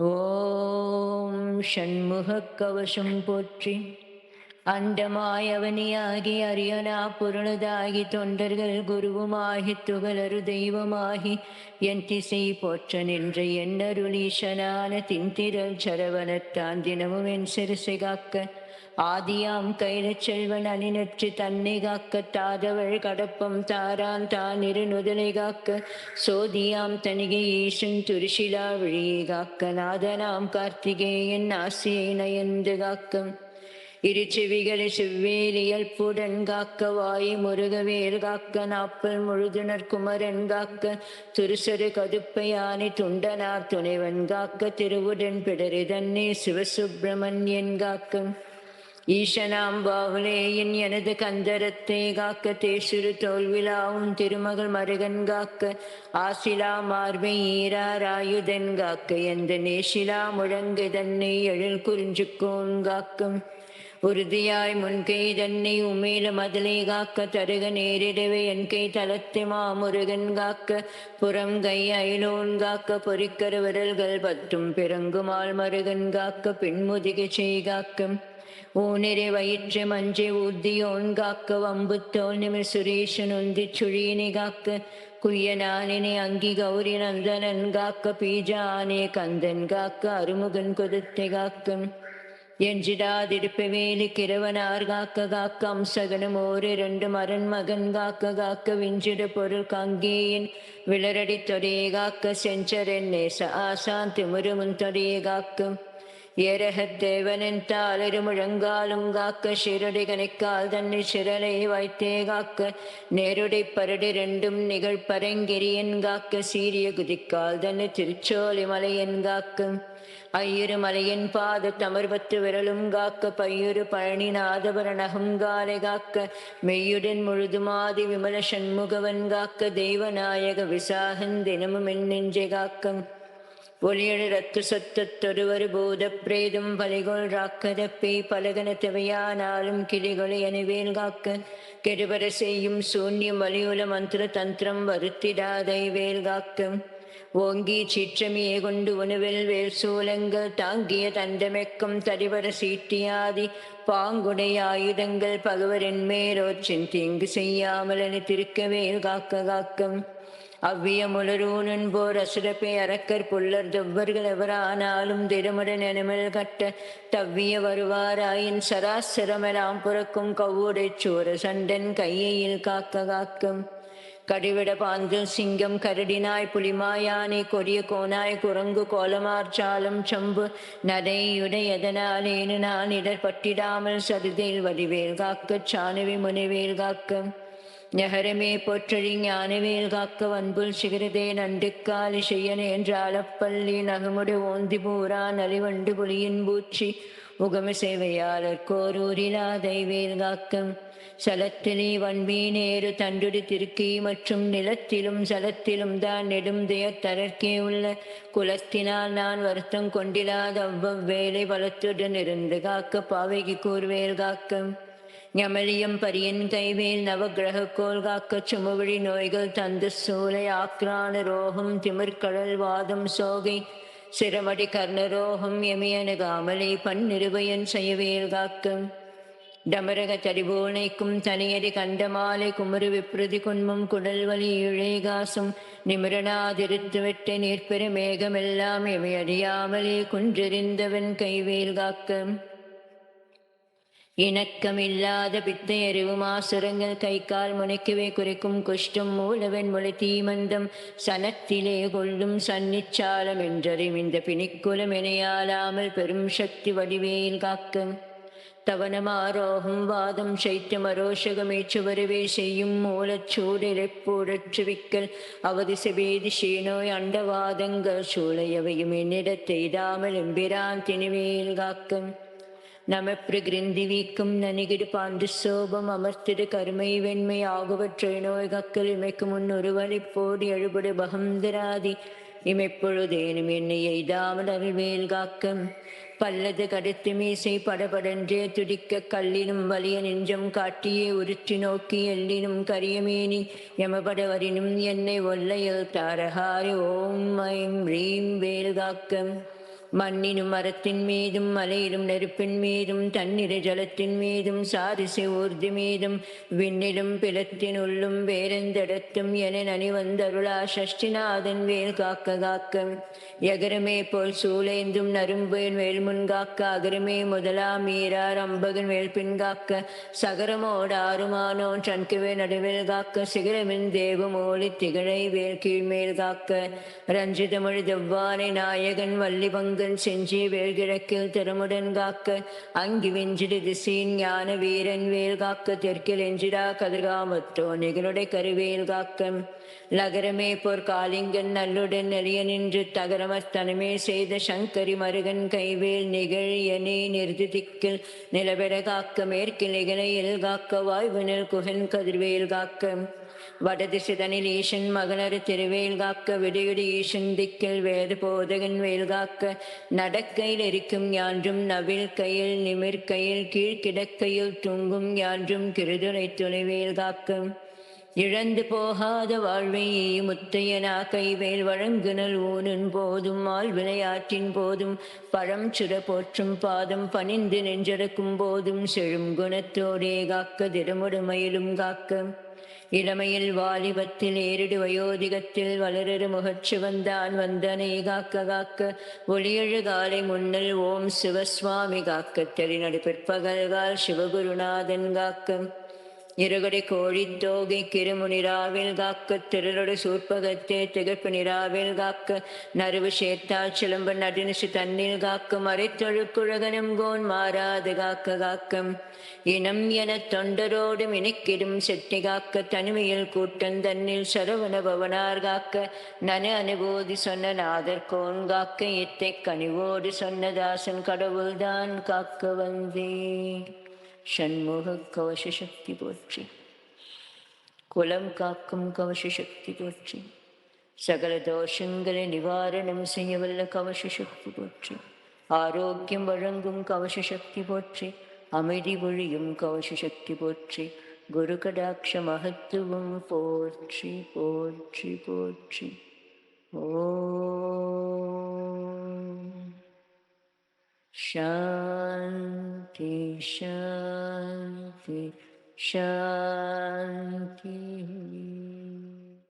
ஓம் ஷண்முகக் கவசம் போற்றி. அண்டமாய் அவனியாகி அரியனா பொருளதாகி தொண்டர்கள் குருவுமாகி துகளறு தெய்வமாகி என் திசை போற்ற நின்ற என்னருளீசனான தின்திரள் சரவணத்தான் தினமும் என் சிறுசை காக்க ஆதியாம் கைலச் செல்வன் அணிநற்று தன்னை காக்க தாதவள் கடப்பம் தாரான் தான் இரு நுதலை காக்க சோதியாம் தனிகை ஈசன் துரிசிலா விழியை காக்க நாதனாம் கார்த்திகேயன் ஆசியை நயந்து காக்கும் இரு செவிகளை செவ்வேலியல்புடன் காக்க வாயு முருகவேல் காக்க நாப்பல் முழுதுனர் குமரன் காக்க துருசரு கதுப்பை யானை துண்டனார் துணைவன் காக்க திருவுடன் பிடரி தன்னை சிவசுப்பிரமணியன் காக்கும் ஈசனாம் பாகுலேயின் எனது கந்தரத்தை காக்க தேசுரு தோல்விழாவும் திருமகள் மருகன் காக்க ஆசிலா மார்பை ஈராராயுதன் காக்க எந்த நேசிலா முழங்கு தன்னை எழில் குறிஞ்சுக்கோன் காக்கும் உறுதியாய் முன்கை தன்னை உமேல மதலை காக்க தருக நேரிடவே என் கை தளத்தை மாமுருகன் காக்க புறம் கை அயிலோன் காக்க பொறிக்கர விரல்கள் பத்தும் பிறங்குமால் மருகன் காக்க பின்முதிகை செய் காக்கும் ஊனிறை வயிற்று மஞ்சை ஊர்தியோன் காக்க வம்புத்தோல் நிமிர் சுரேஷன் உந்தி சுழியினை காக்க குய்யனானினை அங்கி கௌரி நந்தனன் காக்க பீஜானே கந்தன் காக்க அருமுகன் கொதத்தை காக்கும் எஞ்சிடாதிருப்ப வேலி கிரவனார் காக்க காக்க அம்சகனும் ஓரிரண்டு மரன் மகன் காக்க காக்க விஞ்சிட பொருள் கங்கேயின் விளரடி தொடையை காக்க செஞ்சரன் நேச ஆசான் திமுருமுன் தொடையை காக்கும் ஏரகத் தேவனின் தாளரு முழங்காலும் காக்க சிரடி கணைக்கால் தன்னை சிரலை வைத்தே காக்க நேருடை பரடி ரெண்டும் நிகழ் பரங்கிரியன் காக்க சீரிய குதிக்கால் தன்னை திருச்சோலை மலையன் காக்கும் ஐயுறு மலையின் பாத தமர்பத்து விரலும் காக்க பையுறு பழனி நாதபரணகும் காலை காக்க மெய்யுடன் முழுதுமாதி விமல சண்முகவன் காக்க தெய்வநாயக விசாகன் தினமும் என் நெஞ்சை காக்கும் ஒளியழு ரத்து சொத்தொருவரு பூத பிரேதம் பலிகொள் ராக்கதப்பை பலகன தேவையானாலும் கிளிகளை அணிவேல் காக்க கெடுபர செய்யும் சூன்யம் வலியுல மந்திர தந்திரம் வருத்திடாதை வேல் காக்க ஓங்கி சிற்றமியே கொண்டு உணவில் வேல் சூலங்கள் தாங்கிய தண்டமெக்கம் தடிவர சீட்டியாதி பாங்குடைய ஆயுதங்கள் பகவரின் மேலோற்றின் தீங்கு செய்யாமல் என திருக்க வேல் காக்க காக்கும் அவ்விய முலரூனன் போர் அசுரப்பை அரக்கர் புல்லர் தொவ்வர்கள் எவரானாலும் திருமுடன் எனுமல் கட்ட தவ்விய வருவாராயின் சராசரமெல்லாம் புறக்கும் கவ்வுடை சோர சண்டன் கையில் காக்க காக்கும் கடிவிட பாந்து சிங்கம் கரடினாய் புலிமாயானை கொடிய கோனாய் குரங்கு கோலமார்ச்சாலம் சம்பு நடையுடை எதனாலேனு நான் இடர் பட்டிடாமல் சருதில் வடிவேல் காக்க சாணுவி முனிவேல் காக்க நகரமே போற்றழி ஞானவேல் காக்க வன்புல் சிகரதே நண்டுக்காலி செய்யன் என்றாலப்பள்ளி நகமுடு ஓந்தி பூரா நலிவண்டு புலியின் பூச்சி உகம சேவையாளர் கோரூரிலா தெய்வேல் காக்கம் சலத்திலே வன்பி நேரு தண்டுடு திருக்கி மற்றும் நிலத்திலும் சலத்திலும் தான் நெடும்தய தரற்கே உள்ள குலத்தினால் நான் வருத்தம் கொண்டிலாத அவ்வவேளை பலத்துடன் இருந்து காக்க பாவைக்கு கூர்வேல் காக்கம் ஞமலியம் பரியன் கைவேல் நவகிரக கோல் காக்க சுமவழி நோய்கள் தந்து சூளை ஆக்ரான ரோகம் திமிர்கடல் வாதம் சோகை சிரமடி கர்ணரோகம் எமையனுகாமலை பன்னிருபயன் செய்யவேல் காக்கும் டமரக தடிபோனைக்கும் தனியடி கண்டமாலை குமரு விப்ருதி குன்மம் குடல்வலி இழைகாசும் நிமிரனாதிருத்து வெட்ட நீர்பெரு மேகமெல்லாம் எவையடியாமலே குன்றெறிந்தவன் கைவேல் காக்க இணக்கமில்லாத பித்தை அறிவும் ஆசுரங்கள் கை கால் முனைக்குவே குறைக்கும் குஷ்டம் மூலவன் முளை தீமந்தம் சனத்திலே கொள்ளும் சன்னிச்சாலம் என்றறிம் இந்த பிணிக்குலம் இணையாலாமல் பெரும் சக்தி வடிவேல் காக்க தவனமாரோகம் வாதம் சைத்தியமரோஷகமேச்சுவருவே செய்யும் மூலச்சூடிலைப்பூழற்றுவிக்கல் அவதி செபேதி சீனோய் அண்டவாதங்கள் சூளையவையும் என்னிடத்தெய்தாமல் எம்பிரான் திணிவேல் காக்கம் நமப்பிரகிருந்தி வீக்கும் நனிகிடு பாண்டு சோபம் அமர்த்திடு கருமை வெண்மை ஆகுவற்றை நோய் கக்கல் இமைக்கு முன் ஒருவழி போடி எழுபடு பகந்தராதி இமைப்பொழுதேனும் என்னை எய்தாமல் அருள்வேல் காக்கம் பல்லது கடுத்து மீசை படபடன்றே துடிக்க கல்லினும் வலிய நெஞ்சம் காட்டியே உருற்றி நோக்கி எல்லினும் கரியமேனி யமபட வரினும் என்னை ஒல்லையில் தாரஹாரி ஓம் ஐம் ரீம் வேல் காக்கம் மண்ணினும் மரத்தின் மீதும் மலையிலும் நெருப்பின் மீதும் தன்னிறை ஜலத்தின் மீதும் சாரிசை ஊர்தி மீதும் விண்ணிலும் பிளத்தினுள்ளும் வேறெந்தடத்தும் என நனி வந்தருளா சஷ்டிநாதன் வேல் காக்க காக்க எகரமே போல் சூளேந்தும் நரும்பேன் வேல் முன்காக்க அகரமே முதலா மீறார் அம்பகன் வேல் பின்காக்க சகரமோட ஆறுமானோ சன்குவே நடுவேல் காக்க சிகரமின் தேவமோலி திகழை வேல் கீழ்மேல் காக்க ரஞ்சிதமொழி தெவ்வானை நாயகன் வள்ளி பங்கன் செஞ்சி வேல் கிழக்கில் திறமுடன் காக்க அங்கி வெஞ்சிடு திசையின் ஞான வீரன் வேல் காக்க தெற்கில் எஞ்சிடா கதிர்காமத்தோ நிகழுடை கருவேல் காக்க லகரமே போர் காளிங்கன் நல்லுடன் நெறிய நின்று தகரமத்தனமே செய்த சங்கரி மருகன் கைவேல் நிகழ் எனை நிறுதி திக்கில் நிலவெற காக்க மேற்கில் நிகழையில் காக்க வாய்வினில் குகன் கதிர்வேல் காக்க வடதிசைதனில் ஈசன் மகனர் திருவேல் காக்க விடியுடி ஈசன் திக்கில் வேத போதகன் வேல் காக்க நடக்கையில் இருக்கும் யான்றும் நவில் கையில் நிமிர் கையில் கீழ்கிடக்கையில் தூங்கும் யான்றும் கிருதுரை துணைவேல் காக்க இழந்து போகாத வாழ்வை முத்தையனா கைவேல் வழங்குனல் ஊனின் போதும் ஆள் விளையாட்டின் போதும் பழம் சுர போற்றும் பாதம் பணிந்து நெஞ்சடக்கும் போதும் செழும் குணத்தோடே காக்க திருமுடுமையிலும் காக்க இளமையில் வாலிபத்தில் ஏறிடு வயோதிகத்தில் வளரரு முகச்சிவந்தான் வந்தனை காக்க காக்க ஒளியழு காலை முன்னல் ஓம் சிவசுவாமி காக்க தெளிநடு பிற்பகல்கால் சிவகுருநாதன் காக்க இருகடை கோழித்தோகை கிருமுனிராவில் காக்க திருளொடு சூர்பகத்தே திகழ்ப்பு நிராவில் காக்க நறுவு சேர்த்தால் சிலம்ப நடுநிசு தன்னில் காக்க மறைத்தொழுக்குழகனும் கோன் மாறாது காக்க காக்கம் இனம் என தொண்டரோடு மினுக்கிடும் செட்டி காக்க தனிமையில் கூட்டன் தன்னில் சரவண பவனார் காக்க நன அனுபூதி சொன்ன நாதர் கோன் காக்க இத்தை கனிவோடு சொன்ன தாசன் கடவுள்தான் காக்க வந்தே. ஷண்முக கவச சக்தி போற்றி, குலம் காக்கும் கவச சக்தி போற்றி, சகல தோஷங்களை நிவாரணம் செய்யவல்ல கவச சக்தி போற்றி, ஆரோக்கியம் வழங்கும் கவச சக்தி போற்றி, அமைதி ஒழியும் கவச சக்தி போற்றி, குரு கடாட்ச மகத்துவம் போற்றி போற்றி போற்றி. ஓம் शांति शांति शांति.